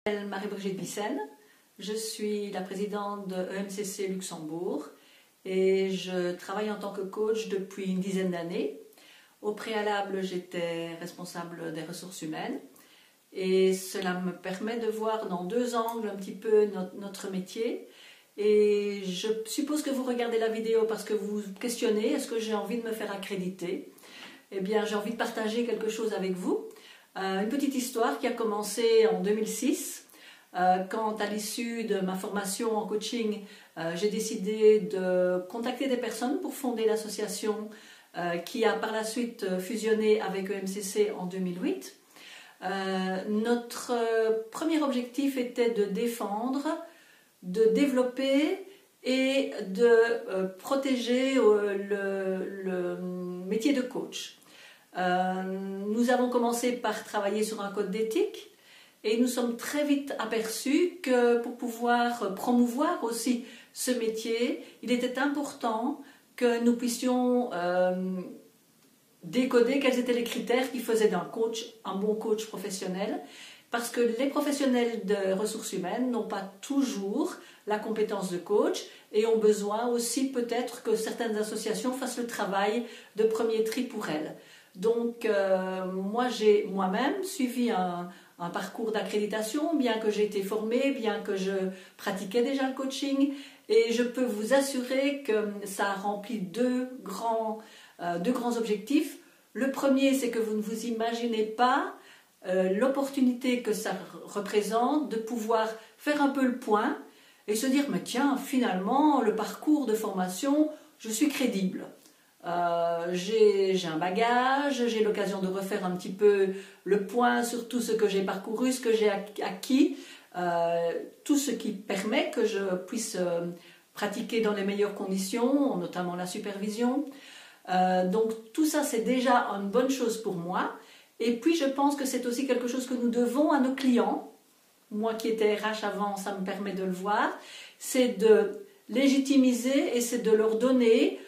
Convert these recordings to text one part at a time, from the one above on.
Je m'appelle Marie-Brigitte Bissen, je suis la présidente de EMCC Luxembourg et je travaille en tant que coach depuis une dizaine d'années. Au préalable, j'étais responsable des ressources humaines et cela me permet de voir dans deux angles un petit peu notre métier. Et je suppose que vous regardez la vidéo parce que vous vous questionnez, est-ce que j'ai envie de me faire accréditer? Eh bien, j'ai envie de partager quelque chose avec vous. Une petite histoire qui a commencé en 2006, quand à l'issue de ma formation en coaching, j'ai décidé de contacter des personnes pour fonder l'association qui a par la suite fusionné avec EMCC en 2008. Notre premier objectif était de défendre, de développer et de protéger le métier de coach. Nous avons commencé par travailler sur un code d'éthique et nous sommes très vite aperçus que pour pouvoir promouvoir aussi ce métier, il était important que nous puissions décoder quels étaient les critères qui faisaient d'un coach un bon coach professionnel, parce que les professionnels de ressources humaines n'ont pas toujours la compétence de coach et ont besoin aussi peut-être que certaines associations fassent le travail de premier tri pour elles. Donc moi j'ai moi-même suivi un parcours d'accréditation, bien que j'ai été formée, bien que je pratiquais déjà le coaching, et je peux vous assurer que ça a rempli deux grands objectifs. Le premier, c'est que vous ne vous imaginez pas l'opportunité que ça représente de pouvoir faire un peu le point et se dire mais tiens, finalement le parcours de formation, je suis crédible. J'ai un bagage, j'ai l'occasion de refaire un petit peu le point sur tout ce que j'ai parcouru, ce que j'ai acquis, tout ce qui permet que je puisse pratiquer dans les meilleures conditions, notamment la supervision. Donc tout ça c'est déjà une bonne chose pour moi. Et puis je pense que c'est aussi quelque chose que nous devons à nos clients. Moi qui étais RH avant, ça me permet de le voir. C'est de légitimiser et c'est de leur donner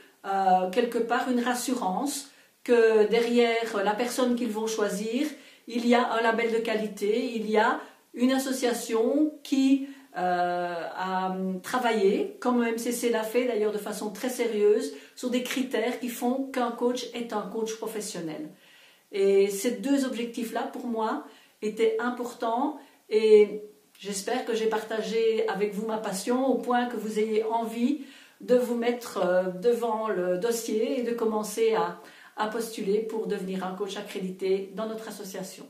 quelque part une rassurance que derrière la personne qu'ils vont choisir, il y a un label de qualité, il y a une association qui a travaillé, comme EMCC l'a fait d'ailleurs de façon très sérieuse, sur des critères qui font qu'un coach est un coach professionnel. Et ces deux objectifs-là, pour moi, étaient importants et j'espère que j'ai partagé avec vous ma passion au point que vous ayez envie de vous mettre devant le dossier et de commencer à postuler pour devenir un coach accrédité dans notre association.